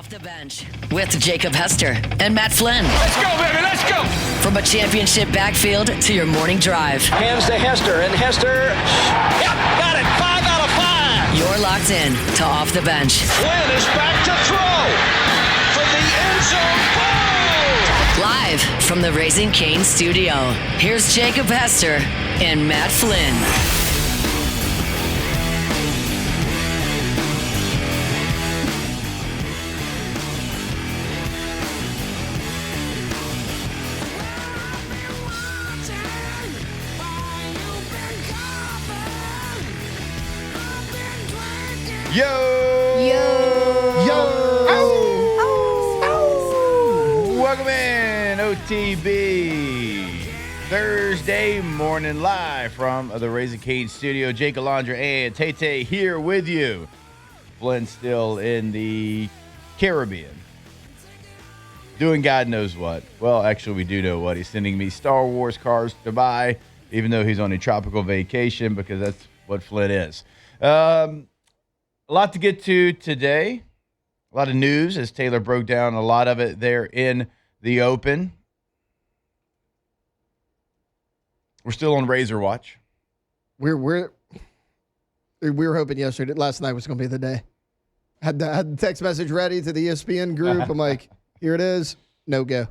Off the Bench with Jacob Hester and Matt Flynn. Let's go, baby, let's go! From a championship backfield to your morning drive. Hands to Hester, and Hester, yep, got it, 5 out of 5. You're locked in to Off the Bench. Flynn is back to throw from the end zone. Boom! Live from the Raising Cane studio, here's Jacob Hester and Matt Flynn. Yo! Yo! Yo! Oh. Welcome in, OTB. Thursday morning live from the Raising Cane studio. Jake Alondra and Tay here with you. Flynn still in the Caribbean. Doing God knows what. Well, actually, we do know what. He's sending me Star Wars cars to buy, even though he's on a tropical vacation, because that's what Flynn is. A lot to get to today. A lot of news, as Taylor broke down a lot of it there in the open. We're still on Razor Watch. We were hoping last night was going to be the day. Had the text message ready to the ESPN group. I'm like, here it is. No go.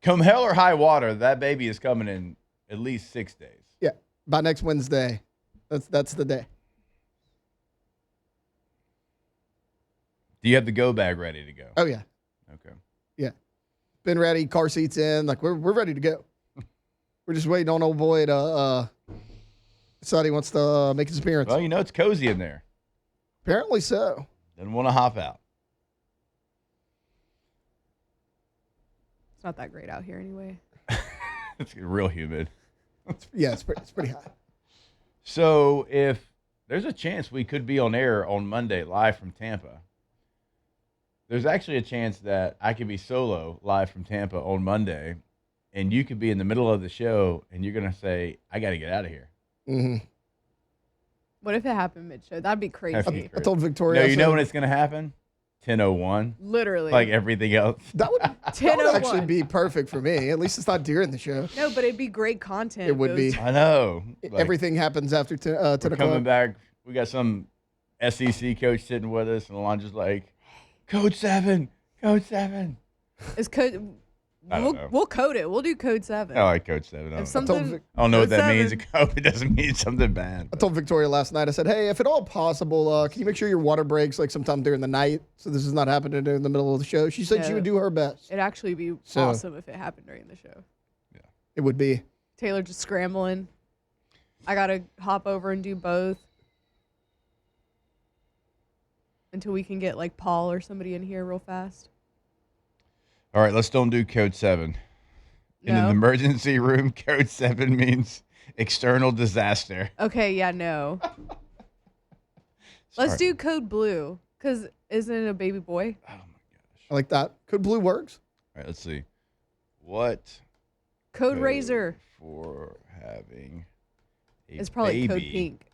Come hell or high water, that baby is coming in at least 6 days. Yeah, by next Wednesday. That's the day. Do you have the go bag ready to go? Oh yeah. Okay. Yeah. Been ready, car seats in, like we're ready to go. We're just waiting on old boy to decide he wants to make his appearance. Well, you know it's cozy in there. Apparently so. Doesn't want to hop out. It's not that great out here anyway. It's real humid. It's pretty hot. So if there's a chance we could be on air on Monday live from Tampa, there's actually a chance that I could be solo live from Tampa on Monday, and you could be in the middle of the show, and you're going to say, I got to get out of here. Mm-hmm. What if it happened mid-show? That'd be crazy. I told Victoria. No, you know when it's going to happen? 10:01. Literally. Like everything else. That would 10:01. actually be perfect for me. At least it's not during the show. No, but it'd be great content. It would be. I know. Like, Everything happens after 10 o'clock. coming back. We got some SEC coach sitting with us, and Alondra's like, Code 7. Code 7. It's code. I don't know. We'll code it. We'll do code 7. I like Code 7. I If don't know. something, I don't know what code that means. 7. I hope it doesn't mean something bad. I told Victoria last night, I said, hey, if at all possible, can you make sure your water breaks like sometime during the night so this is not happening in the middle of the show? She said she No. would do her best. It'd actually be So- awesome if it happened during the show. It would be. Taylor just scrambling. I got to hop over and do both until we can get like Paul or somebody in here real fast. All right, let's don't do Code 7. In an No? emergency room, Code 7 means external disaster. Okay, yeah, no. Let's Sorry. do code blue, because isn't it a baby boy? Oh, my gosh. I like that. Could blue works? All right, let's see. What Code razor. for having a It's probably baby code pink,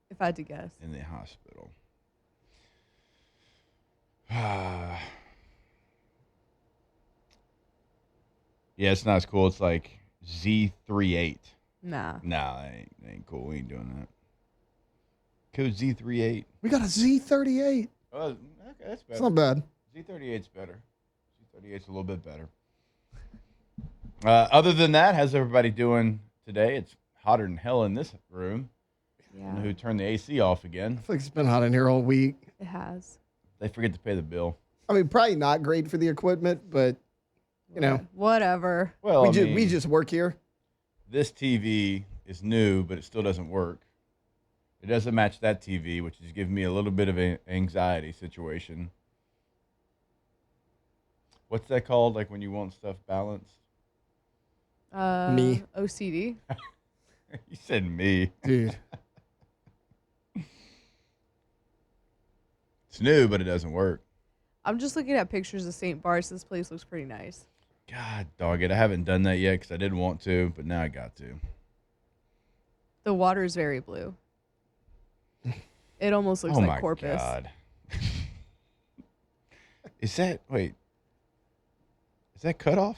if I had to guess. in the hospital? Yeah, it's not as cool. It's like Z38. Nah. Nah, that ain't cool. We ain't doing that. Code Z38. We got a Z38. Oh, okay, that's It's better. not bad. Z38's better. Z38's a little bit better. Other than that, how's everybody doing today? It's hotter than hell in this room. I don't know Yeah, who turned the AC off again. I feel like it's been hot in here all week. it has. They forget to pay the bill. I mean, probably not great for the equipment, but, you know, Whatever. Well, we just work here. this TV is new, but it still doesn't work. It doesn't match that TV, which is giving me a little bit of an anxiety situation. What's that called? Like when you want stuff balanced? Me. OCD. You said me. Dude. It's new, but it doesn't work. I'm just looking at pictures of St. Bart's. This place looks pretty nice. God, dog it. I haven't done that yet because I didn't want to, but now I got to. The water is very blue. It almost looks Oh like my Corpus. God. Is that cutoff?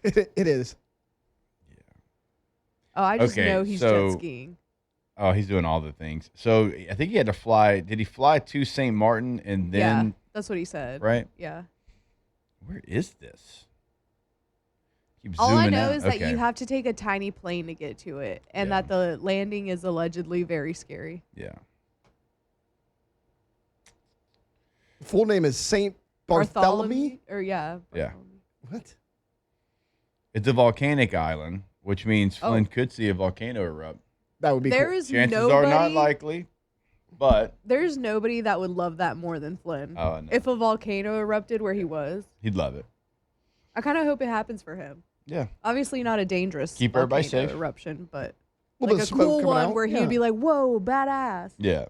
It is. Oh, I just Okay, know he's so- jet skiing. Oh, he's doing all the things. So I think he had to fly. Did he fly to St. Martin and then? Yeah, that's what he said. Right. Yeah. Where is this? Keep All I zooming know out. is that Okay. you have to take a tiny plane to get to it, and Yeah. that the landing is allegedly very scary. Yeah. Full name is Saint Bartholomew. Or yeah. Yeah. Bartholomew. What? It's a volcanic island, which means Oh. Flynn could see a volcano erupt. That would be There cool. is Chances nobody. are not likely, but There's nobody that would love that more than Flynn. Oh, I know. If a volcano erupted where he was, he'd love it. I kind of hope it happens for him. Yeah. Obviously, not a dangerous Keep everybody volcano safe. eruption, but Little like bit a of smoke cool coming one out. where Yeah. he'd be like, "Whoa, badass." Yeah.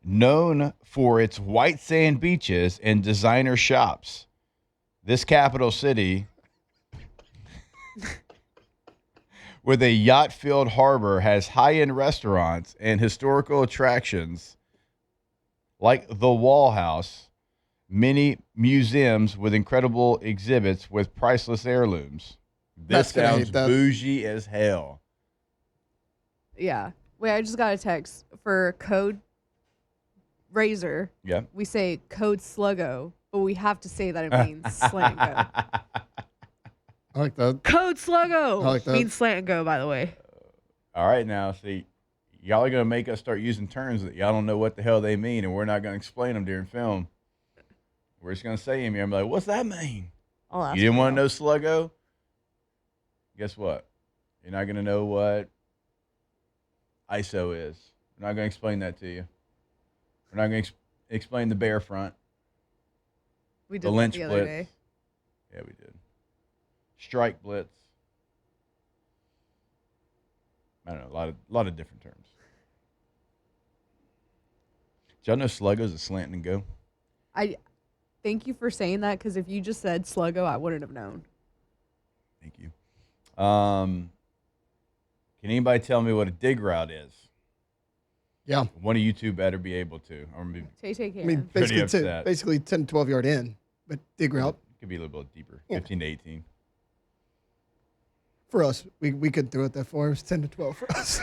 Known for its white sand beaches and designer shops, this capital city with a yacht-filled harbor has high-end restaurants and historical attractions like the Wall House, many museums with incredible exhibits with priceless heirlooms. This Matt's gonna sounds hate that. bougie as hell. Yeah. Wait, I just got a text for code razor. Yeah. We say code sluggo, but we have to say that it means slant and go. I like that. Code sluggo I like that. means slant and go, by the way. All right, now, see, y'all are going to make us start using terms that y'all don't know what the hell they mean, and we're not going to explain them during film. We're just going to say them here. I'm like, what's that mean? I'll ask You didn't want to Mel. know sluggo? Guess what? You're not going to know what ISO is. We're not going to explain that to you. We're not going to explain the bear front, We the did that lynch the other blitz. day. Yeah, we did. Strike blitz. I don't know, a lot of different terms. Did y'all know sluggo is a slant and go? I thank you for saying that, because if you just said sluggo, I wouldn't have known. Thank you. Can anybody tell me what a dig route is? Yeah. One of you two better be able to. I'm gonna be, Tay can. I mean, Pretty basically, upset. basically 10, 12 yard in, but dig route. could be a little bit deeper. Yeah. 15 to 18. For us, we couldn't throw it that far. It was 10 to 12 for us.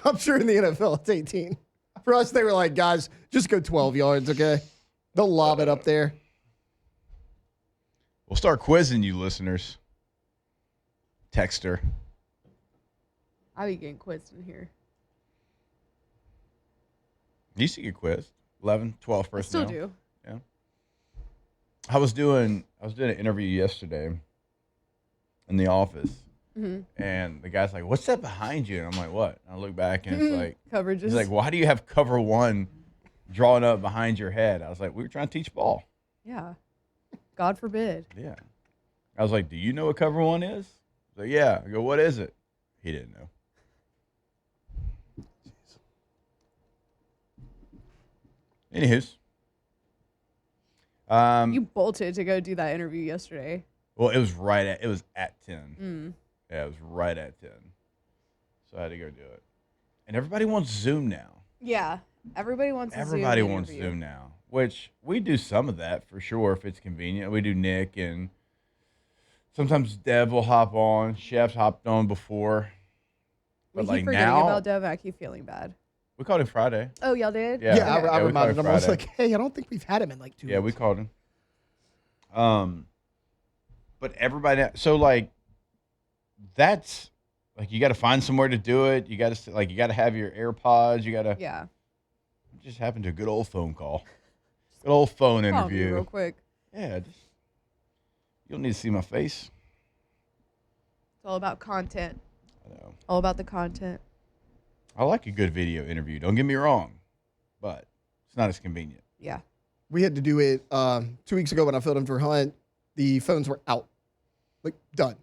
I'm sure in the NFL it's 18. For us, they were like, guys, just go 12 yards, okay? They'll lob it up there. We'll start quizzing you listeners. Texter. I be getting quizzed in here. You used to get quizzed. 11, 12 I personnel. still do. Yeah. I was doing an interview yesterday in the office, and the guy's like, "What's that behind you?" And I'm like, "What?" And I look back, and it's like, Coverages. he's like, "Why do you have cover one drawn up behind your head?" I was like, "We were trying to teach ball." Yeah. God forbid. Yeah. I was like, "Do you know what cover one is?" He's like, "Yeah." I go, "What is it?" He didn't know. Anywho's. You bolted to go do that interview yesterday. Well, it was at 10. Yeah, it was right at 10. So I had to go do it. And everybody wants Zoom now. Yeah. Everybody wants a Everybody Zoom wants interview. Zoom now, which we do some of that for sure if it's convenient. We do Nick, and sometimes Dev will hop on. Chef's hopped on before. We But keep like forgetting now, about Dev. I keep feeling bad. we called him Friday. Oh, y'all did? Yeah. Yeah, I we reminded called him. I was Friday. like, hey, I don't think we've had him in like 2 Yeah, we weeks. called him. But everybody, so like, that's like you got to find somewhere to do it. You got to have your AirPods. You got to. Yeah. Just happened to a good old phone call, good old phone Call me interview. real quick. Yeah, you don't need to see my face. It's all about content. I know. All about the content. I like a good video interview. Don't get me wrong, but it's not as convenient. Yeah. We had to do it 2 weeks ago when I filled in for Hunt. The phones were out, like done.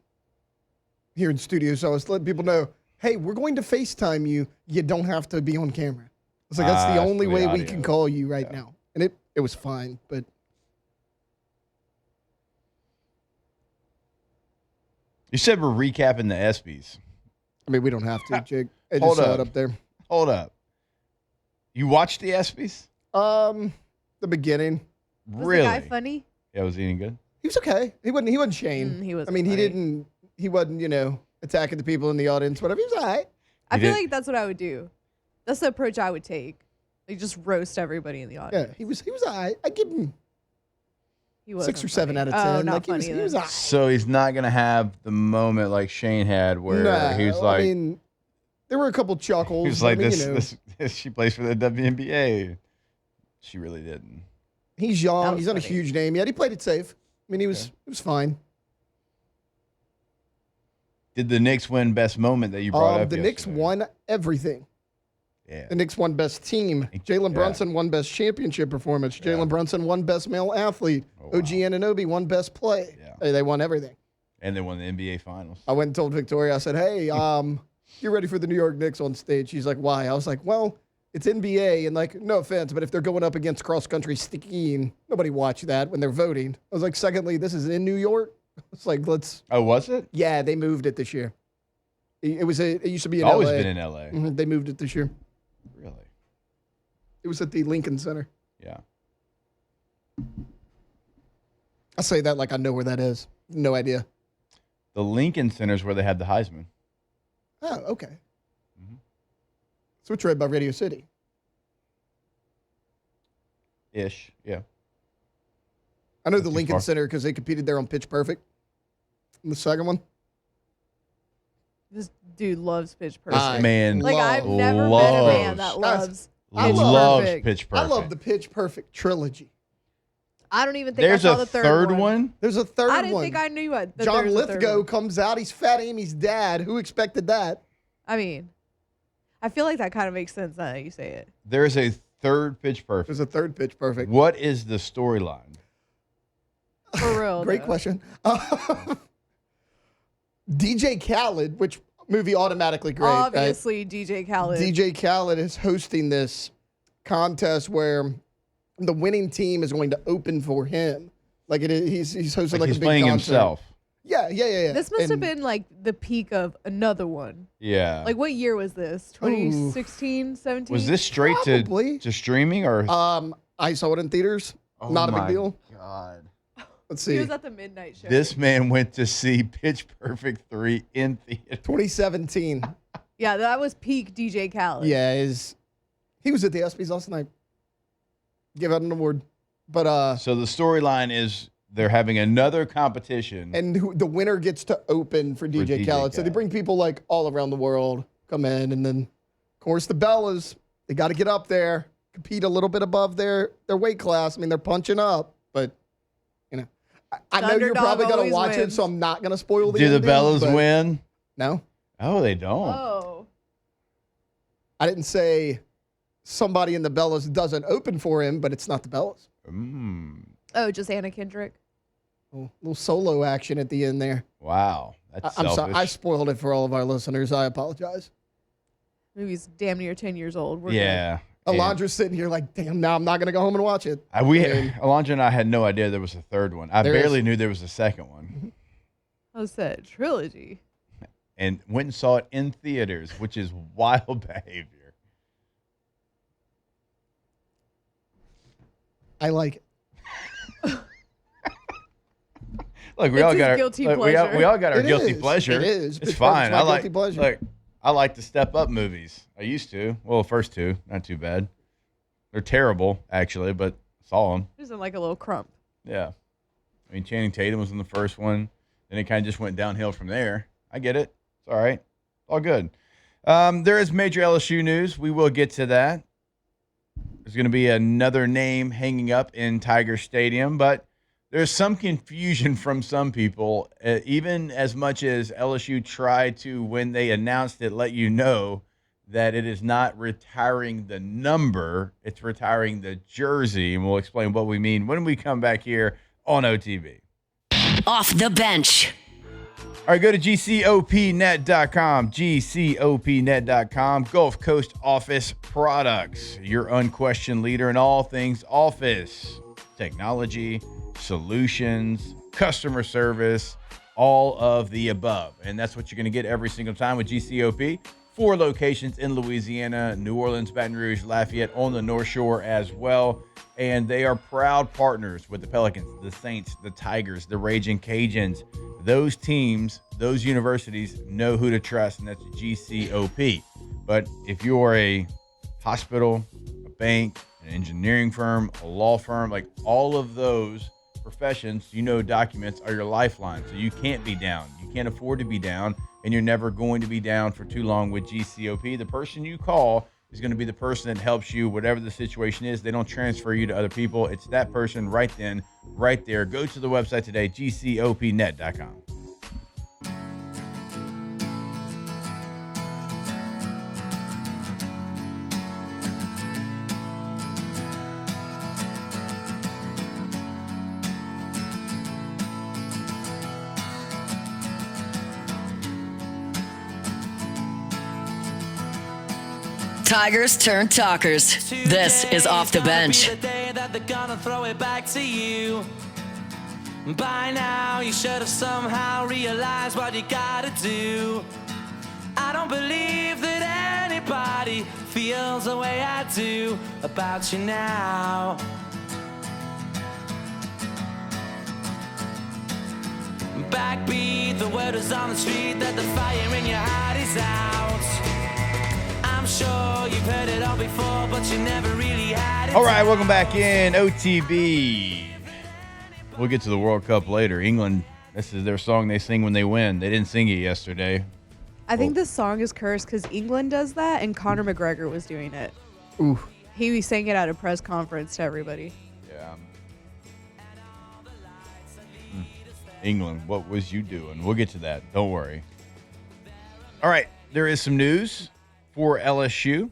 Here in studio, so I was letting people know, hey, we're going to FaceTime you. You don't have to be on camera. It's like that's the Ah, only for the way we audio. can call you right now, and it was fine. But You said we're recapping the ESPYs. I mean, we don't have to, Jake. I Hold just saw up. it up there. Hold up. You watched the ESPYs? The beginning. Was Really? the guy funny? Yeah, was he any good? He was okay. He wasn't Shane. He wasn't I mean, funny. he wasn't, attacking the people in the audience, whatever. He was all right. I He feel did- like that's what I would do. That's the approach I would take. Like just roast everybody in the Yeah, audience. he was all right. I give him He wasn't 6 or 7 funny. out of 10. Oh, not Like, funny. he was all right. So he's not going to have the moment like Shane had where No, he was like, I mean, there were a couple chuckles. he was like I mean, this, she plays for the WNBA. She really didn't. He's That young. was He's not a funny. huge name yet. He played it safe. I mean, he was fine. Did the Knicks win best moment that you brought up The Knicks yesterday? won everything. Yeah. The Knicks won best team. Jalen Brunson won best championship performance. Jalen Brunson won best male athlete. Oh, OG Anunoby won best play. Yeah. Hey, they won everything. And they won the NBA Finals. I went and told Victoria, I said, hey, you're ready for the New York Knicks on stage. She's like, why? I was like, well, it's NBA, and like, no offense, but if they're going up against cross-country skiing, nobody watched that when they're voting. I was like, secondly, this is in New York. It's like, Oh, was it? yeah, they moved it this year. It used to be in Always LA. been in LA. Mhm, they moved it this year. Really? It was at the Lincoln Center. Yeah. I say that like I know where that is. No idea. The Lincoln Center's where they had the Heisman. Oh, okay. Mhm. So it's right by Radio City. Ish. Yeah. I know Not the too Lincoln far. Center because they competed there on Pitch Perfect. In the second one. This dude loves Pitch Perfect. I Man, Like I've never met a loves- man that loves. I he Pitch loves Perfect. Pitch Perfect. I love the Pitch Perfect trilogy. I don't even think There's I saw a the third one. There's a third one. I didn't think I knew what. that John there was a third Lithgow one. comes out. He's Fat Amy's dad. Who expected that? I mean, I feel like that kind of makes sense now that you say it. There's a third Pitch Perfect. There's a third Pitch Perfect. What is the storyline? For real. Great though. question. DJ Khaled, which movie automatically great. right? Obviously, DJ Khaled. DJ Khaled is hosting this contest where the winning team is going to open for him. Like he's hosting like He's a big playing concert. himself. Yeah. This must have And been like the peak of another one. Yeah. Like what year was this? 2016, 17? was this straight Probably. to streaming or? I saw it in theaters. Oh Not a big my deal. God. Let's He see. was at the midnight show. This man went to see Pitch Perfect 3 in theater. 2017. Yeah, that was peak DJ Khaled. Yeah, he was at the ESPYs last night. Give out an award. But So the storyline is they're having another competition. and the winner gets to open for DJ DJ Khaled. So they Khaled. bring people like all around the world come in, and then of course the Bellas, they got to get up there, compete a little bit above their weight class. I mean, they're punching up, but I The know you're underdog probably gonna always watch it, wins. so I'm not gonna spoil the Do the ending, Bellas but- win? No, Oh, they don't. Oh. I didn't say somebody in the Bellas doesn't open for him, but it's not the Bellas. Oh, just Anna Kendrick. Little solo action at the end there. Wow. That's I'm selfish. sorry, I spoiled it for all of our listeners. I apologize. Movie's damn near 10 years old. We're good. yeah. And Alondra's sitting here like, damn, now I'm not going to go home and watch it. Alondra and I had no idea there was a third one. I There barely is. knew there was a second one. I said trilogy. And went and saw it in theaters, which is wild behavior. I like it. Look, we It's all his got our guilty look, pleasure. we all got our It guilty is. pleasure. It is. It's Pitch Perfect's fine. my I like guilty pleasure. look, I like the Step Up movies. I used to. Well, the first two, not too bad. They're terrible, actually, but saw them. Just in like a little crump. Yeah. I mean, Channing Tatum was in the first one. Then it kind of just went downhill from there. I get it. It's all right. All good. There is major LSU news. We will get to that. There's going to be another name hanging up in Tiger Stadium, but there's some confusion from some people, even as much as LSU tried to, when they announced it, let you know that it is not retiring the number, it's retiring the jersey, and we'll explain what we mean when we come back here on OTB. Off the bench. All right, go to GCOPnet.com, GCOPnet.com, Gulf Coast Office Products, your unquestioned leader in all things office, technology, solutions, customer service, all of the above. And that's what you're going to get every single time with GCOP. 4 locations in Louisiana, New Orleans, Baton Rouge, Lafayette, on the North Shore as well. And they are proud partners with the Pelicans, the Saints, the Tigers, the Raging Cajuns. Those teams, those universities know who to trust, and that's GCOP. But if you're a hospital, a bank, an engineering firm, a law firm, like all of those professions, documents are your lifeline. So you can't be down. You can't afford to be down, and you're never going to be down for too long with GCOP. The person you call is going to be the person that helps you, whatever the situation is. They don't transfer you to other people. It's that person right then, right there. Go to the website today, gcopnet.com. Tigers turn talkers. This is Off the Bench. The day that they're gonna throw it back to you. By now, you should have somehow realized what you gotta do. I don't believe that anybody feels the way I do about you now. Backbeat, the word is on the street that the fire in your heart is out. I'm sure you've heard it all before, but you never really had it. All right, welcome back in OTB. We'll get to the World Cup later. England, this is their song they sing when they win. They didn't sing it yesterday. I think this song is cursed because England does that and Conor McGregor was doing it. Ooh. He sang it at a press conference to everybody. Yeah. England, what was you doing? We'll get to that. Don't worry. All right, there is some news for LSU.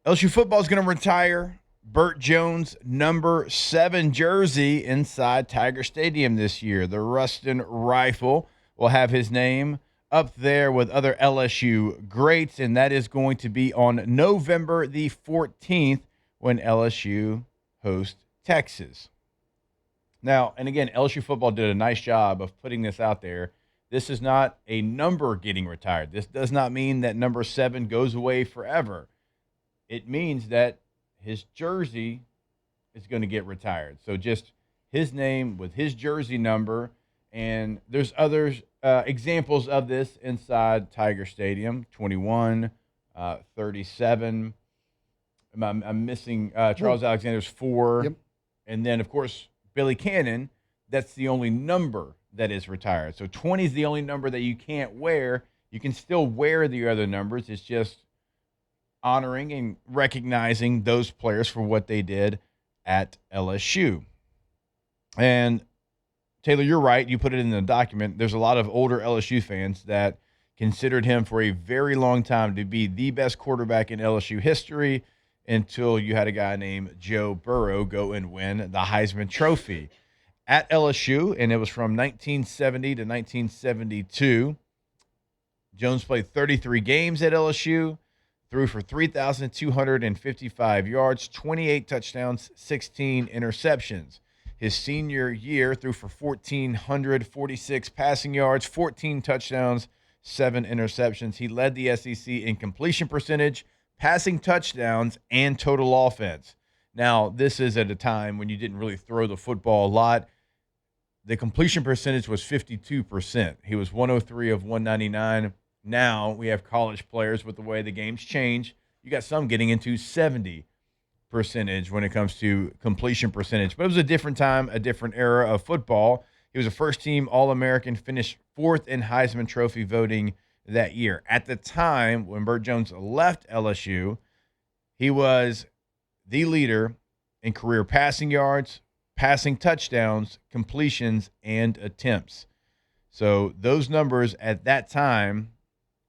LSU football is going to retire Bert Jones' number 7 jersey inside Tiger Stadium this year. The Ruston Rifle will have his name up there with other LSU greats, and that is going to be on November the 14th when LSU hosts Texas. Now, and again, LSU football did a nice job of putting this out there. This is not a number getting retired. This does not mean that number 7 goes away forever. It means that his jersey is going to get retired. So just his name with his jersey number, and there's other examples of this inside Tiger Stadium, 21, 37. I'm missing Charles Alexander's 4. Yep. And then, of course, Billy Cannon, that's the only number that is retired. So 20 is the only number that you can't wear. You can still wear the other numbers. It's just honoring and recognizing those players for what they did at LSU. And Taylor, you're right. You put it in the document. There's a lot of older LSU fans that considered him for a very long time to be the best quarterback in LSU history until you had a guy named Joe Burrow go and win the Heisman Trophy at LSU, and it was from 1970 to 1972. Jones played 33 games at LSU, threw for 3,255 yards, 28 touchdowns, 16 interceptions. His senior year threw for 1,446 passing yards, 14 touchdowns, 7 interceptions. He led the SEC in completion percentage, passing touchdowns, and total offense. Now, this is at a time when you didn't really throw the football a lot. The completion percentage was 52%. He was 103 of 199. Now we have college players with the way the game's changed. You got some getting into 70% when it comes to completion percentage. But it was a different time, a different era of football. He was a first-team All-American, finished 4th in Heisman Trophy voting that year. At the time when Bert Jones left LSU, he was the leader in career passing yards, passing touchdowns, completions, and attempts. So those numbers at that time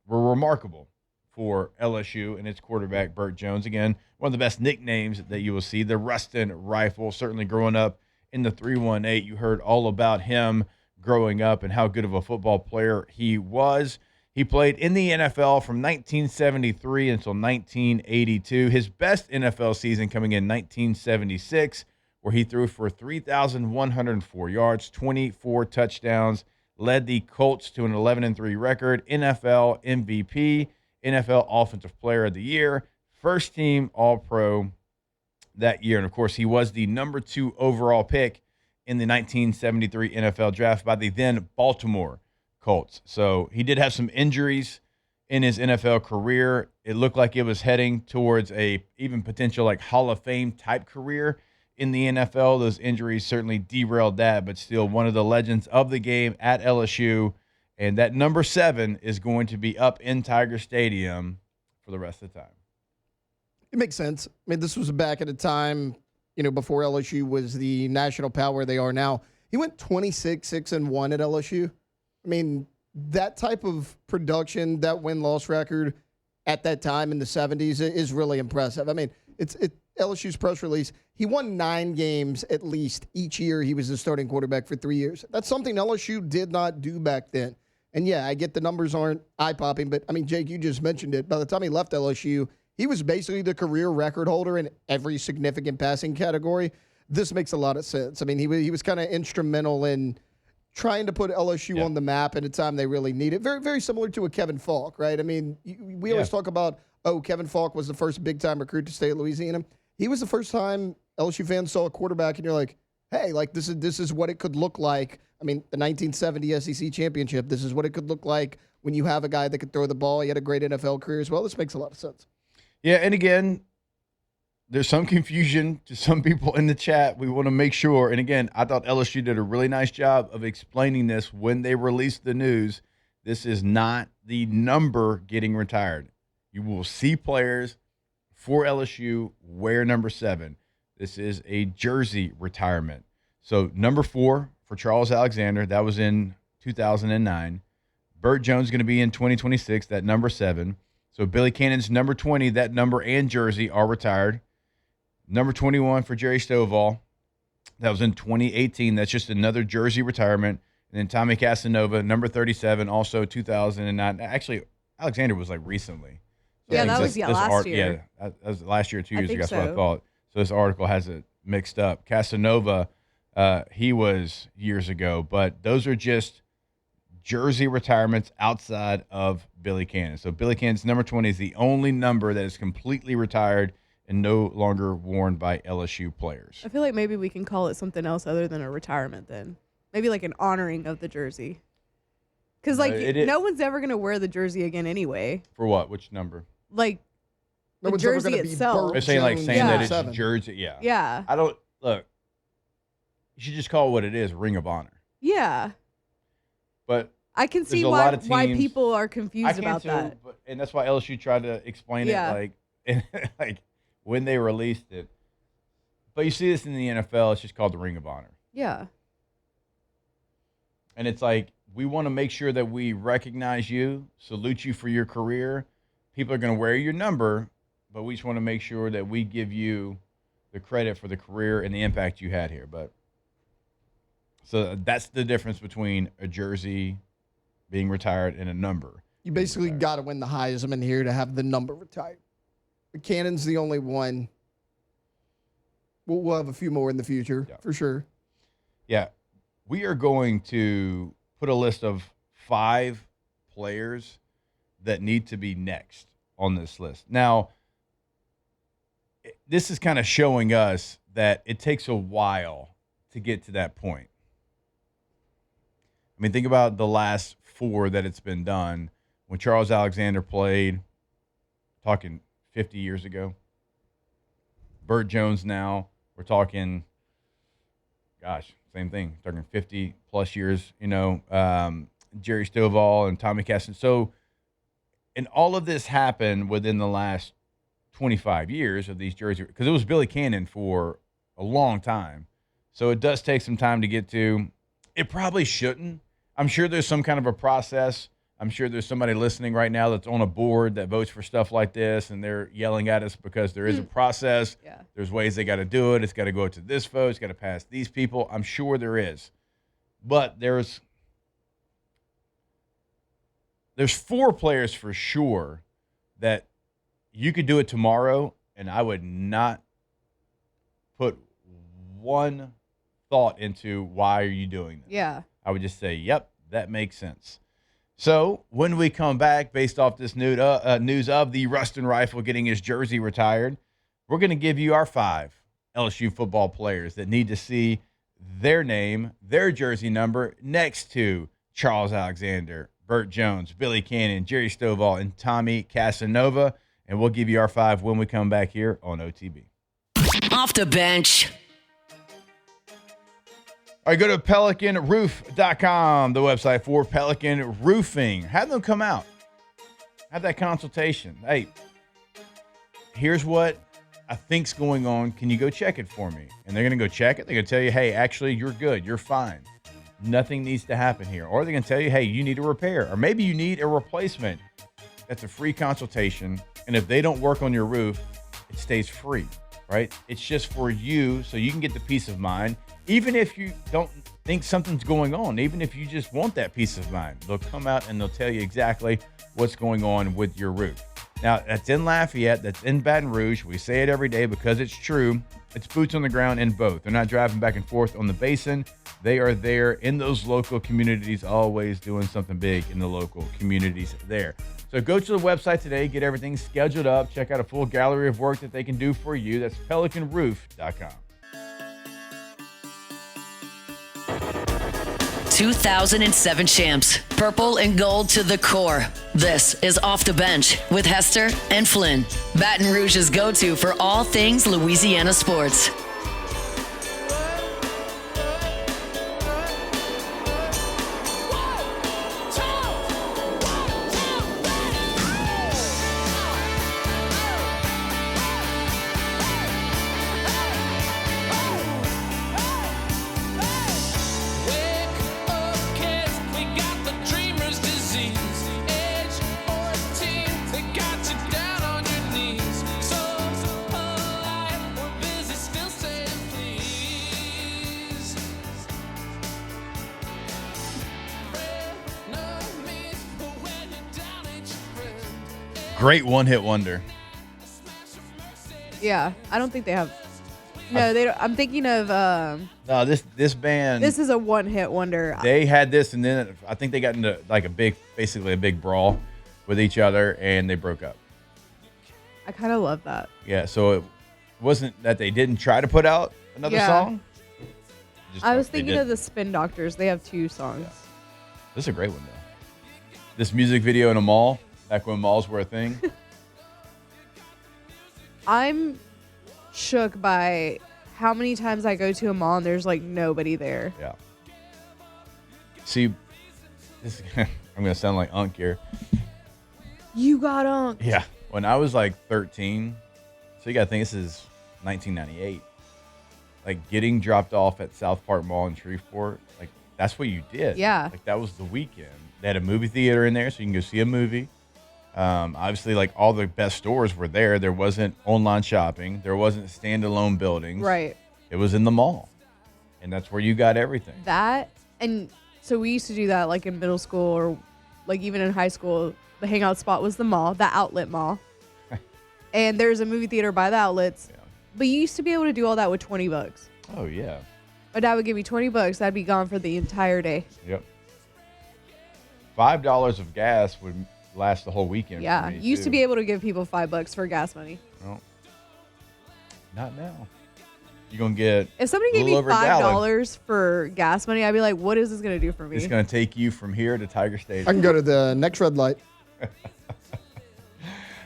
were remarkable for LSU and its quarterback, Bert Jones. Again, one of the best nicknames that you will see, the Ruston Rifle. Certainly growing up in the 318, you heard all about him growing up and how good of a football player he was. He played in the NFL from 1973 until 1982. His best NFL season coming in 1976, where he threw for 3,104 yards, 24 touchdowns, led the Colts to an 11-3 record, NFL MVP, NFL Offensive Player of the Year, first team All-Pro that year. And, of course, he was the number 2 overall pick in the 1973 NFL Draft by the then Baltimore Colts. So he did have some injuries in his NFL career. It looked like it was heading towards a even potential like Hall of Fame type career in the NFL. Those injuries certainly derailed that, but still one of the legends of the game at LSU. And that number 7 is going to be up in Tiger Stadium for the rest of the time. It makes sense. I mean, this was back at a time, before LSU was the national power they are now. He went 26-6-1 at LSU. I mean, that type of production, that win-loss record at that time in the 70s is really impressive. I mean, it's LSU's press release. He won 9 games at least each year he was the starting quarterback for 3 years. That's something LSU did not do back then. And, yeah, I get the numbers aren't eye-popping, but, I mean, Jake, you just mentioned it. By the time he left LSU, he was basically the career record holder in every significant passing category. This makes a lot of sense. I mean, he was kind of instrumental in trying to put LSU on the map at a time they really need it. Very, very similar to a Kevin Falk, right? I mean, we always talk about, Kevin Falk was the first big-time recruit to stay at Louisiana. He was the first time LSU fans saw a quarterback, and you're like, hey, like this is what it could look like. I mean, the 1970 SEC championship, this is what it could look like when you have a guy that could throw the ball. He had a great NFL career as well. This makes a lot of sense. Yeah, and again, there's some confusion to some people in the chat. We want to make sure, and again, I thought LSU did a really nice job of explaining this when they released the news. This is not the number getting retired. You will see players for LSU wear number 7. This is a jersey retirement. So number 4 for Charles Alexander, that was in 2009. Bert Jones is going to be in 2026, that number 7. So Billy Cannon's number 20, that number and jersey are retired. Number 21 for Jerry Stovall, that was in 2018. That's just another jersey retirement. And then Tommy Casanova, number 37, also 2009. Actually, Alexander was like recently. So yeah, that was last year. Yeah, that was last year, 2 years ago. That's so. what I thought. So this article has it mixed up. Casanova, he was years ago, but those are just jersey retirements outside of Billy Cannon. So Billy Cannon's number 20 is the only number that is completely retired and no longer worn by LSU players. I feel like maybe we can call it something else other than a retirement then. Maybe like an honoring of the jersey. Because no one's ever going to wear the jersey again anyway. For what? Which number? Like the jersey itself. They're saying that it's a jersey. Yeah. Yeah. I don't, look, you should just call it what it is, Ring of Honor. Yeah. But I can see why people are confused about that. And that's why LSU tried to explain it like when they released it. But you see this in the NFL, it's just called the Ring of Honor. Yeah. And it's like, we want to make sure that we recognize you, salute you for your career. People are going to wear your number, but we just want to make sure that we give you the credit for the career and the impact you had here. But so that's the difference between a jersey being retired and a number. You basically got to win the Heisman here to have the number retired. But Cannon's the only one. We'll have a few more in the future, for sure. Yeah. We are going to put a list of 5 players that need to be next on this list. Now, this is kind of showing us that it takes a while to get to that point. I mean, think about the last 4 that it's been done. When Charles Alexander played, talking 50 years ago. Bert Jones now, we're talking, same thing, talking 50-plus years, Jerry Stovall and Tommy Casson. So, and all of this happened within the last 25 years of these jerseys, because it was Billy Cannon for a long time. So it does take some time to get to. It probably shouldn't. I'm sure there's some kind of a process. I'm sure there's somebody listening right now that's on a board that votes for stuff like this, and they're yelling at us because there is a process. Yeah. There's ways they got to do it. It's got to go to this vote. It's got to pass these people. I'm sure there is. But there's 4 players for sure that you could do it tomorrow, and I would not put one thought into why are you doing this. Yeah. I would just say, yep, that makes sense. So when we come back, based off this news of the Ruston Rifle getting his jersey retired, we're going to give you our 5 LSU football players that need to see their name, their jersey number next to Charles Alexander, Bert Jones, Billy Cannon, Jerry Stovall, and Tommy Casanova. And we'll give you our 5 when we come back here on OTB. Off the bench. All right, go to PelicanRoof.com, the website for Pelican Roofing. Have them come out. Have that consultation. Hey, here's what I think's going on. Can you go check it for me? And they're going to go check it. They're going to tell you, hey, actually, you're good. You're fine. Nothing needs to happen here. Or they're going to tell you, hey, you need a repair. Or maybe you need a replacement. That's a free consultation. And if they don't work on your roof, it stays free, right? It's just for you so you can get the peace of mind. Even if you don't think something's going on, even if you just want that peace of mind, they'll come out and they'll tell you exactly what's going on with your roof. Now, that's in Lafayette, that's in Baton Rouge. We say it every day because it's true. It's boots on the ground in both. They're not driving back and forth on the basin. They are there in those local communities, always doing something big in the local communities there. So go to the website today, get everything scheduled up, check out a full gallery of work that they can do for you. That's PelicanRoof.com. 2007 champs, purple and gold to the core. This is Off the Bench with Hester and Flynn, Baton Rouge's go-to for all things Louisiana sports. Great one-hit wonder. Yeah, I don't think they have. No, they don't. I'm thinking of. No, this band. This is a one-hit wonder. They had this, and then I think they got into like basically a big brawl with each other, and they broke up. I kind of love that. Yeah, so it wasn't that they didn't try to put out another song. I was thinking of the Spin Doctors. They have 2 songs. Yeah. This is a great one, though. This music video in a mall, back when malls were a thing. I'm shook by how many times I go to a mall and there's like nobody there. Yeah. See, I'm going to sound like Unk here. You got Unk. Yeah. When I was like 13, so you got to think this is 1998. Like getting dropped off at South Park Mall in Shreveport, like that's what you did. Yeah. Like that was the weekend. They had a movie theater in there so you can go see a movie. Obviously, like all the best stores were there. There wasn't online shopping. There wasn't standalone buildings. Right. It was in the mall. And that's where you got everything. That, and so we used to do that like in middle school or like even in high school. The hangout spot was the mall, the outlet mall. And there's a movie theater by the outlets. Yeah. But you used to be able to do all that with $20. Oh, yeah. My dad would give me $20. I'd be gone for the entire day. Yep. $5 of gas would last the whole weekend. Yeah. For me, you used to be able to give people $5 for gas money. Well, not now. You're going to get if somebody gave me $5 for gas money, I'd be like, what is this going to do for me? It's going to take you from here to Tiger Stadium. I can go to the next red light.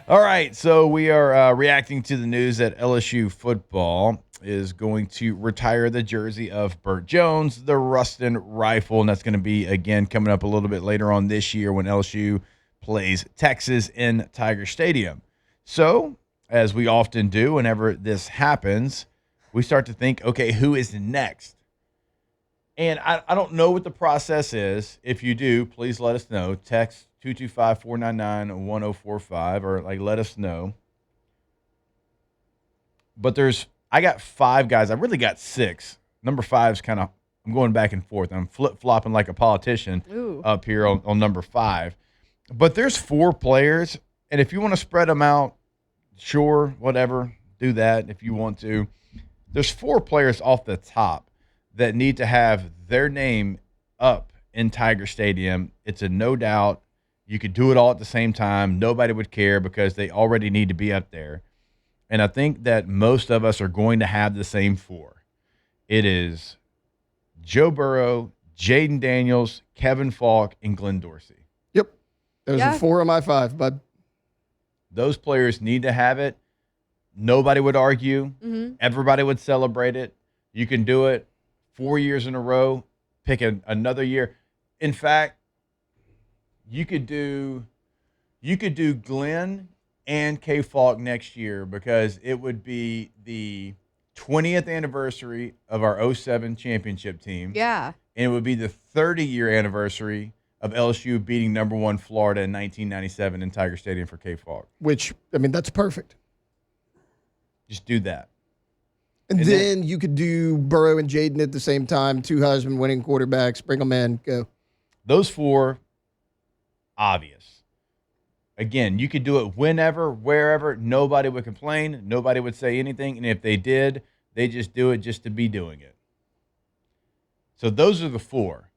All right, so we are reacting to the news that LSU football is going to retire the jersey of Bert Jones, the Ruston Rifle, and that's going to be, again, coming up a little bit later on this year when LSU plays Texas in Tiger Stadium. So, as we often do whenever this happens, we start to think, okay, who is next? And I don't know what the process is. If you do, please let us know. Text 225-499-1045 or like let us know. But I got 5 guys. I really got 6. Number 5's kind of, I'm going back and forth. I'm flip-flopping like a politician up here on number 5. But there's 4 players, and if you want to spread them out, sure, whatever, do that if you want to. There's 4 players off the top that need to have their name up in Tiger Stadium. It's a no doubt. You could do it all at the same time. Nobody would care because they already need to be up there. And I think that most of us are going to have the same 4. It is Joe Burrow, Jaden Daniels, Kevin Falk, and Glenn Dorsey. Yep. Those are 4 of my 5, bud. Those players need to have it. Nobody would argue. Mm-hmm. Everybody would celebrate it. You can do it 4 years in a row. Pick another year. In fact, you could do Glenn and K Falk next year because it would be the 20th anniversary of our 07 championship team. Yeah. And it would be the 30-year anniversary of LSU beating number 1 Florida in 1997 in Tiger Stadium for K Falk. Which, I mean, that's perfect. Just do that. And then you could do Burrow and Jaden at the same time, 2 Heisman-winning quarterbacks, bring them in, go. Those 4, obvious. Again, you could do it whenever, wherever. Nobody would complain. Nobody would say anything. And if they did, they just do it just to be doing it. So those are the 4.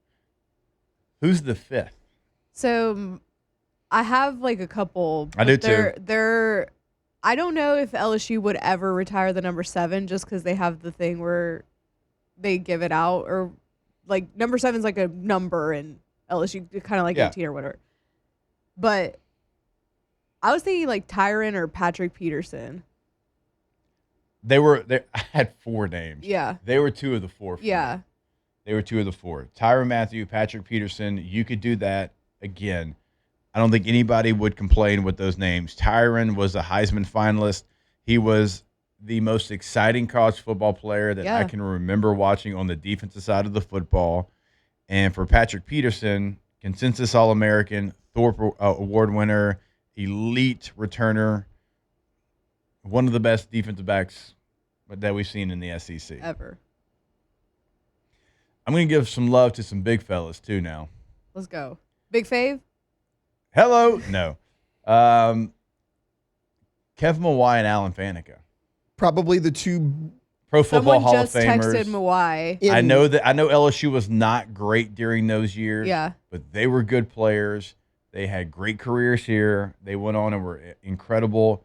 Who's the 5th? So I have like a couple. I do they're, too. They're. I don't know if LSU would ever retire the number 7 just because they have the thing where they give it out, or like number 7 is like a number and LSU kind of like 18 or whatever. But I was thinking like Tyron or Patrick Peterson. I had 4 names. Yeah. They were 2 of the 4. Yeah. They were 2 of the 4. Tyron Matthew, Patrick Peterson. You could do that again. I don't think anybody would complain with those names. Tyron was a Heisman finalist. He was the most exciting college football player that I can remember watching on the defensive side of the football. And for Patrick Peterson, consensus All-American, Thorpe Award winner, elite returner, one of the best defensive backs that we've seen in the SEC. Ever. I'm going to give some love to some big fellas, too, now. Let's go. Big Fave? Hello. No. Kevin Mawai and Alan Faneca. Probably the 2. Pro Football Hall of Famers. Someone just texted Mawai. I know LSU was not great during those years. Yeah. But they were good players. They had great careers here. They went on and were incredible,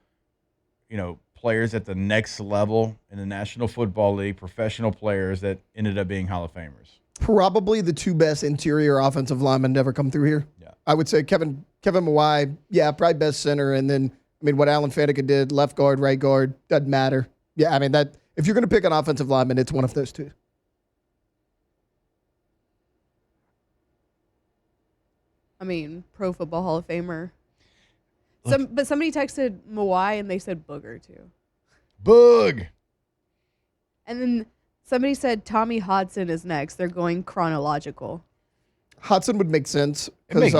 players at the next level in the National Football League, professional players that ended up being Hall of Famers. Probably the 2 best interior offensive linemen to ever come through here. Yeah. I would say Kevin Mawai, probably best center. And then, what Alan Faneca did, left guard, right guard, doesn't matter. Yeah, that if you're going to pick an offensive lineman, it's one of those 2. Pro Football Hall of Famer. But somebody texted Mawai and they said Booger too. Boog. And then somebody said Tommy Hodson is next. They're going chronological. Hodson would make sense because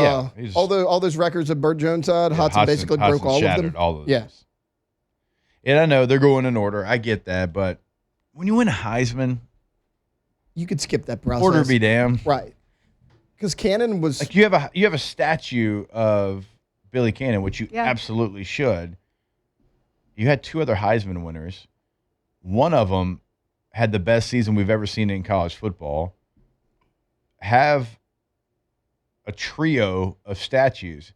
all those records that Bert Jones had, Hodson basically broke all of them. All of those. Yeah. And I know they're going in order. I get that, but when you win a Heisman, you could skip that process. Order be damned. Right. Because Cannon was like you have a statue of Billy Cannon, which you absolutely should. You had 2 other Heisman winners. One of them had the best season we've ever seen in college football. Have a trio of statues,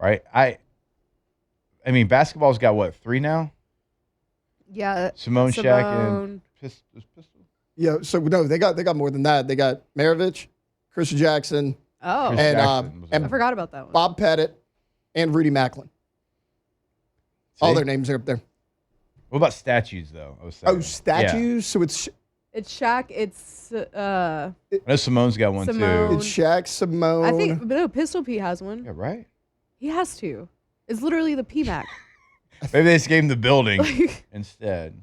right? I mean, basketball's got what, 3 now? Yeah. Simone, Shaq, and Pistol. Yeah. So no, they got more than that. They got Maravich, Chris Jackson. Oh. And I forgot about that one. Bob Pettit and Rudy Macklin. See? All their names are up there. What about statues, though? Statues? Yeah. So it's Shaq. It's I know Simone's got one Simone. too. It's Shaq, Simone. I think, but no, Pistol Pete has one. Yeah, right. He has to. It's literally the PMAC. Maybe they just gave him the building instead.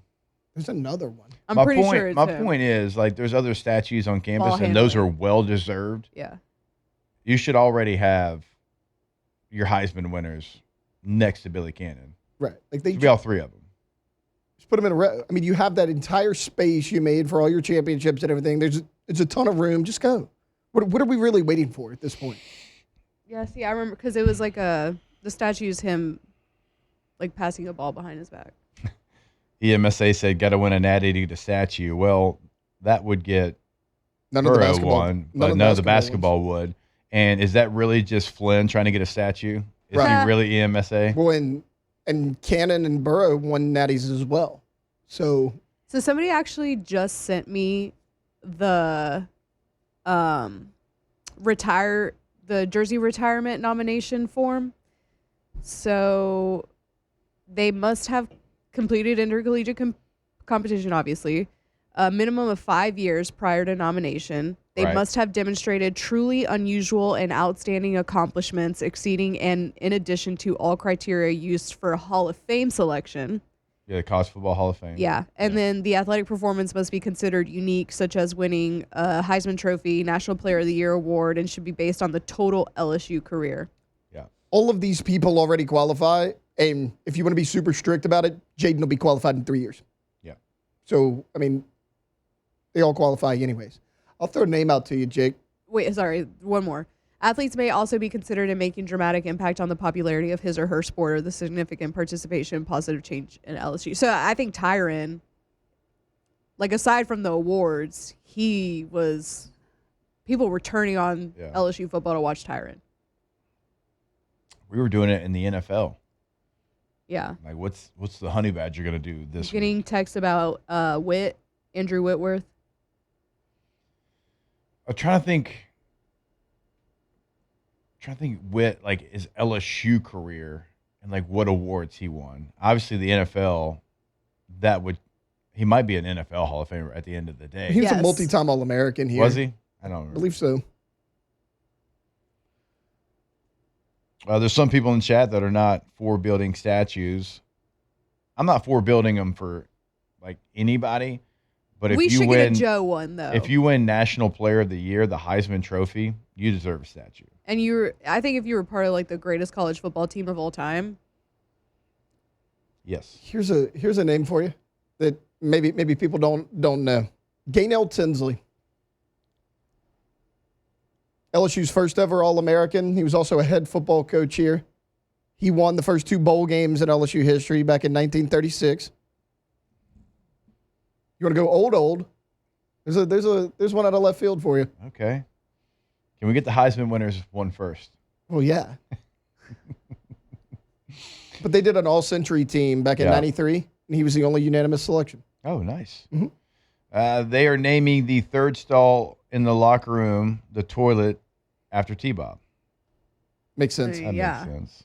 There's another one. I'm pretty sure it's my him. point is, like, there's other statues on campus, Ball and those handler. are well deserved. Yeah. You should already have your Heisman winners next to Billy Cannon. Right. Like they should be all 3 of them. Just put them in I mean, you have that entire space you made for all your championships and everything. It's a ton of room. Just go. What are we really waiting for at this point? Yeah, see, I remember because it was like the statue is him like passing a ball behind his back. EMSA said got to win a natty to get a statue. Well, that would get None of the Burrow basketball one, but none of the basketball would. And is that really just Flynn trying to get a statue? Is Right. he really EMSA? Well, and Cannon and Burrow won natties as well. So somebody actually just sent me the jersey retirement nomination form. So they must have completed intercollegiate competition, obviously, a minimum of 5 years prior to nomination. They Right. must have demonstrated truly unusual and outstanding accomplishments exceeding and in addition to all criteria used for a Hall of Fame selection. Yeah, the College Football Hall of Fame. Yeah. And then the athletic performance must be considered unique, such as winning a Heisman Trophy, National Player of the Year award, and should be based on the total LSU career. Yeah. all of these people already qualify. And if you want to be super strict about it, Jaden will be qualified in 3 years. Yeah. So, I mean, they all qualify anyways. I'll throw a name out to you, Jake. Wait, sorry, one more. Athletes may also be considered in making dramatic impact on the popularity of his or her sport or the significant participation and positive change in LSU. So I think Tyron, like aside from the awards, people were turning on LSU football to watch Tyron. We were doing it in the NFL. Yeah. Like, what's the Honey Badger going to do this Getting week? texts about Andrew Whitworth. I'm trying to think Witt, like, his LSU career and, like, what awards he won. Obviously, the NFL, he might be an NFL Hall of Famer at the end of the day. He was a Yes. multi-time All-American here. Was he? I don't I remember. believe so. There's some people in the chat that are not for building statues. I'm not for building them for, like, anybody. But if We you should win, get a Joe one, though. if you win National Player of the Year, the Heisman Trophy, you deserve a statue. And I think if you were part of like the greatest college football team of all time, Yes. Here's a name for you that maybe people don't know. Gaynell Tinsley. LSU's first ever All-American. He was also a head football coach here. He won the first 2 bowl games in LSU history back in 1936. You want to go old? There's one out of left field for you. Okay. Can we get the Heisman winners one first? Well, yeah. But they did an all-century team back in '93, and he was the only unanimous selection. Oh, nice. Mm-hmm. They are naming the third stall in the locker room, the toilet, after T-Bob. Makes sense. Hey. That Yeah. makes sense.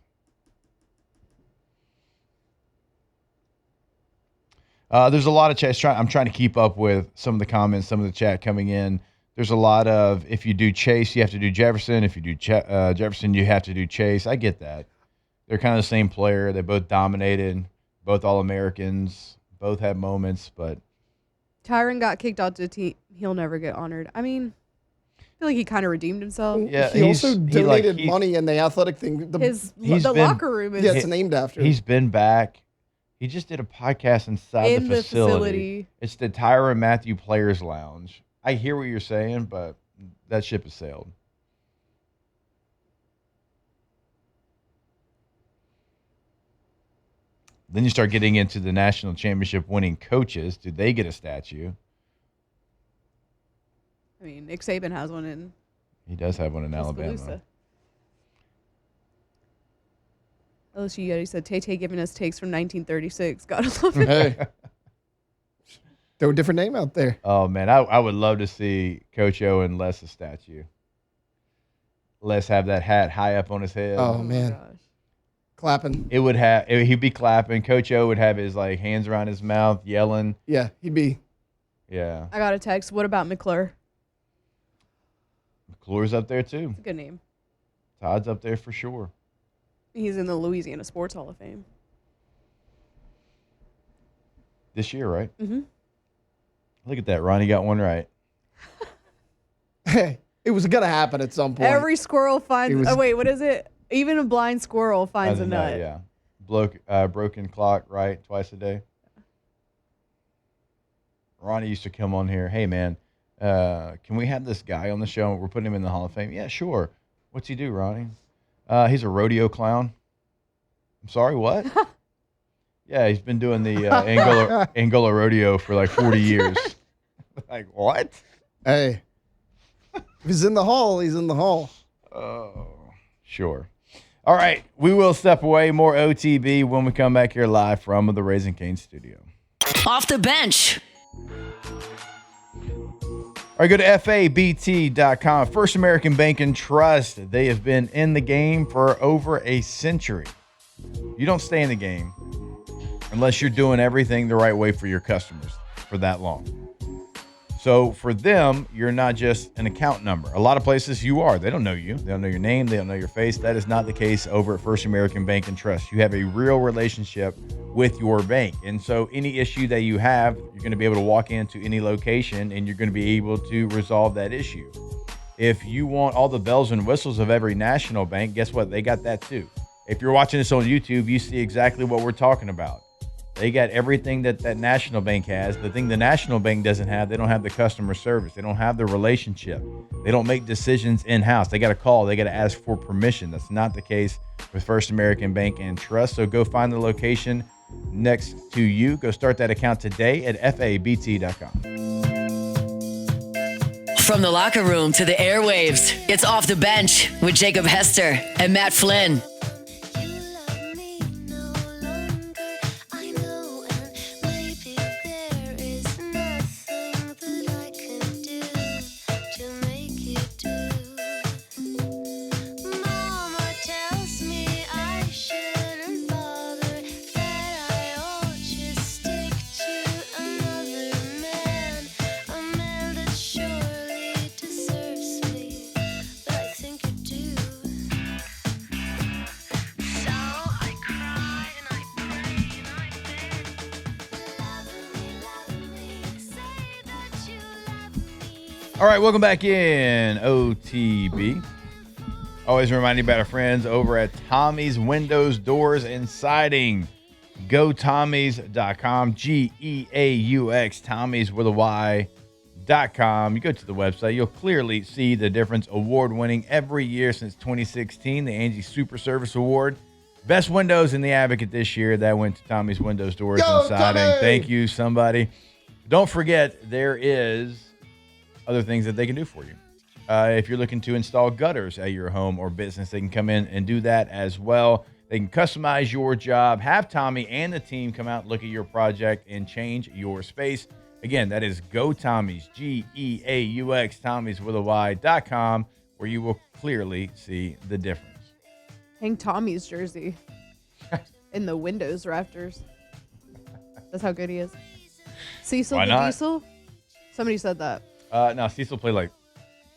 There's a lot of chat. I'm trying to keep up with some of the comments, some of the chat coming in. There's a lot of, if you do Chase, you have to do Jefferson. If you do Jefferson, you have to do Chase. I get that. They're kind of the same player. They both dominated, both All-Americans, both had moments, but Tyron got kicked out to the team. He'll never get honored. I mean, I feel like he kind of redeemed himself. yeah, He also donated money in the athletic thing. he's The been- locker room is Yeah, it's named after. He's been back. He just did a podcast inside in the the facility. It's the Tyra Matthew Players Lounge. I hear what you're saying, but that ship has sailed. Then you start getting into the national championship winning coaches. Do they get a statue? I mean, Nick Saban has one in He does have one in Alabama. Tuscaloosa. LSU Yeti said Tay giving us takes from 1936. Gotta love it. Hey. Throw a different name out there. Oh, man, I would love to see Coach O and Les a statue. Les have that hat high up on his head. Oh, my man. gosh. Clapping. He'd be clapping. Coach O would have his like hands around his mouth, yelling. Yeah, he'd be. Yeah, I got a text. What about McClure? McClure's up there too. It's a good name. Todd's up there for sure. He's in the Louisiana Sports Hall of Fame. This year, right? Mm-hmm. Look at that. Ronnie got one right. Hey, it was going to happen at some point. Every squirrel finds. It was- Oh wait, what is it? Even a blind squirrel finds a Other than nut. that, yeah. Broken clock, right? Twice a day. Ronnie used to come on here. Hey, man, can we have this guy on the show? We're putting him in the Hall of Fame. Yeah, sure. What's he do, Ronnie? He's a rodeo clown. I'm sorry, what? Yeah, he's been doing the Angola rodeo for like 40 years. Like, what? Hey, if he's in the hall, he's in the hall. Oh, sure. All right, we will step away. More OTB when we come back here live from the Raising Cane studio. Off the bench. All right, go to FABT.com. First American Bank and Trust. They have been in the game for over a century. You don't stay in the game unless you're doing everything the right way for your customers for that long. So for them, you're not just an account number. A lot of places you are. They don't know you. They don't know your name. They don't know your face. That is not the case over at First American Bank and Trust. You have a real relationship with your bank. And so any issue that you have, you're going to be able to walk into any location and you're going to be able to resolve that issue. If you want all the bells and whistles of every national bank, guess what? They got that too. If you're watching this on YouTube, you see exactly what we're talking about. They got everything that national bank has. The thing the national bank doesn't have, they don't have the customer service. They don't have the relationship. They don't make decisions in-house. They got to call. They got to ask for permission. That's not the case with First American Bank and Trust. So go find the location next to you. Go start that account today at FABT.com. From the locker room to the airwaves, it's Off the Bench with Jacob Hester and Matt Flynn. All right, welcome back in OTB. Always remind you about our friends over at Tommy's Windows, Doors, and Siding. GoTommys.com, Geaux, Tommy's with a Y.com. You go to the website, you'll clearly see the difference. Award-winning every year since 2016, the Angie Super Service Award. Best windows in the Advocate this year. That went to Tommy's Windows, Doors, and Siding. Tommy! Thank you, somebody. Don't forget, there is other things that they can do for you. If you're looking to install gutters at your home or business, they can come in and do that as well. They can customize your job, have Tommy and the team come out, look at your project, and change your space. Again, that is GoTommys, Geaux, Tommy's with a Y.com, where you will clearly see the difference. Hang Tommy's jersey in the windows rafters. That's how good he is. Cecil Why the not? Diesel? Somebody said that. Now, Cecil played like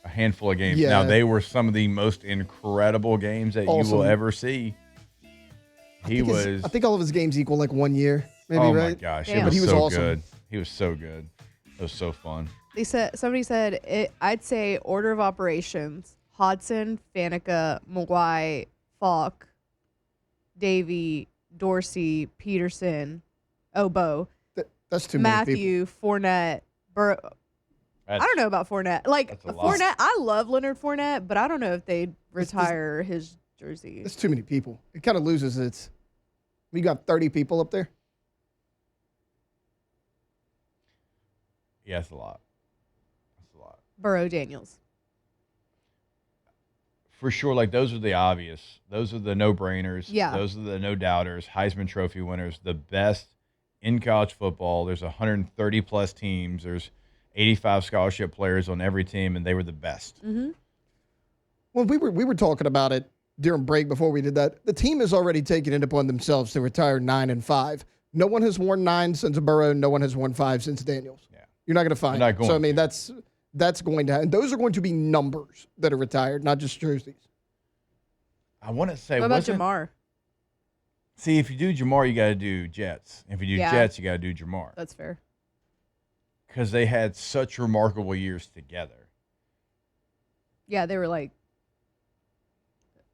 a handful of games. Yeah. Now, they were some of the most incredible games that you will Awesome. ever see. I think all of his games equal like 1 year, maybe, oh, right? my gosh. Damn. It But was he was so awesome. good. He was so good. It was so fun. Somebody said I'd say order of operations: Hodson, Faneca, Maguire, Falk, Davey, Dorsey, Peterson, Oboe, That's too many people. Matthew, Fournette, Burrow. I don't know about Fournette. Like That's a lot. Fournette, I love Leonard Fournette, but I don't know if they'd retire his jersey. That's too many people. It kind of loses its. We got 30 people up there. Yeah, it's a lot. That's a lot. Burrow, Daniels. For sure, like those are the obvious. Those are the no-brainers. Yeah. Those are the no-doubters. Heisman Trophy winners, the best in college football. There's 130-plus teams. There's 85 scholarship players on every team, and they were the best. Mm-hmm. Well, we were talking about it during break before we did that. The team has already taken it upon themselves to retire 9 and 5. No one has worn 9 since Burrow. No one has worn 5 since Daniels. Yeah. You're not going to find You're it. not going So I mean, to. that's going to happen. Those are going to be numbers that are retired, not just jerseys. I want to say, What about wasn't- Jamar? See, if you do Jamar, you got to do Jets. If you do Yeah. Jets, you got to do Jamar. That's fair. Because they had such remarkable years together. Yeah, they were like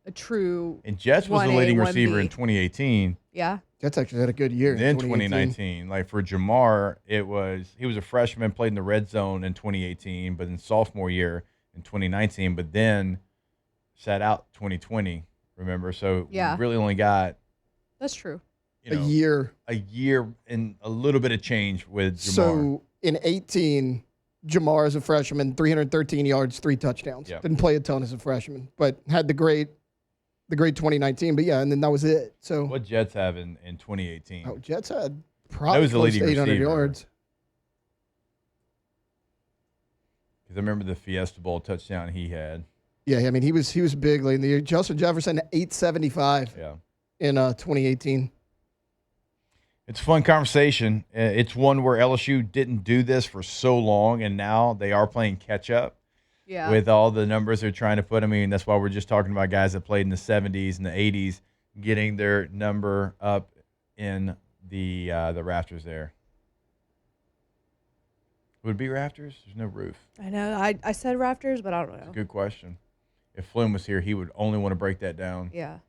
a true. And Jets was the 1A, leading 1B. receiver in 2018. Yeah. Jets actually had a good year. Then in 2018. 2019. Like for Jamar, he was a freshman, played in the red zone in 2018, but in sophomore year in 2019, but then sat out 2020, remember? So Yeah. we really only got, That's true. a year. A year and a little bit of change with Jamar. So in 18, Jamar as a freshman, 313 yards, 3 touchdowns. Yep. Didn't play a ton as a freshman, but had the great 2019. But yeah, and then that was it. So What Jets have in 2018? oh, Jets had That probably was the close leading to 800 receiver. yards. Because I remember the Fiesta Bowl touchdown he had. Yeah, I mean he was big late in the year. Justin Jefferson 875 Yeah. in 2018. It's a fun conversation. It's one where LSU didn't do this for so long, and now they are playing catch up Yeah. with all the numbers they're trying to put. I mean, that's why we're just talking about guys that played in the 70s and the 80s getting their number up in the rafters there. Would it be rafters? There's no roof. I know. I said rafters, but I don't know. Good question. If Flynn was here, he would only want to break that down. Yeah.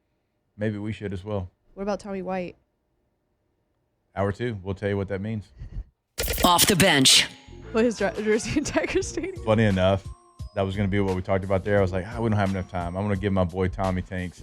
Maybe we should as well. What about Tommy White? Hour 2, we'll tell you what that means. Off the bench. Put his jersey in Tiger Stadium. Funny enough, that was going to be what we talked about there. I was like, we don't have enough time. I'm going to give my boy Tommy Tanks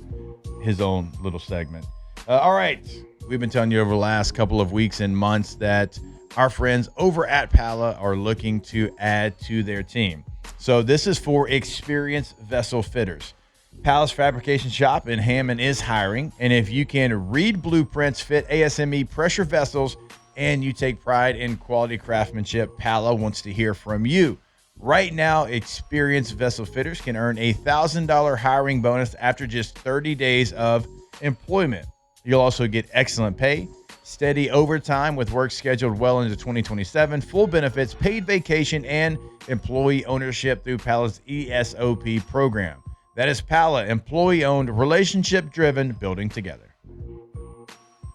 his own little segment. All right. We've been telling you over the last couple of weeks and months that our friends over at Pala are looking to add to their team. So this is for experienced vessel fitters. Palace Fabrication Shop in Hammond is hiring, and if you can read blueprints, fit ASME pressure vessels, and you take pride in quality craftsmanship, Pala wants to hear from you. Right now, experienced vessel fitters can earn a $1,000 hiring bonus after just 30 days of employment. You'll also get excellent pay, steady overtime with work scheduled well into 2027, full benefits, paid vacation, and employee ownership through Pala's ESOP program. That is Pala, employee-owned, relationship-driven, building together.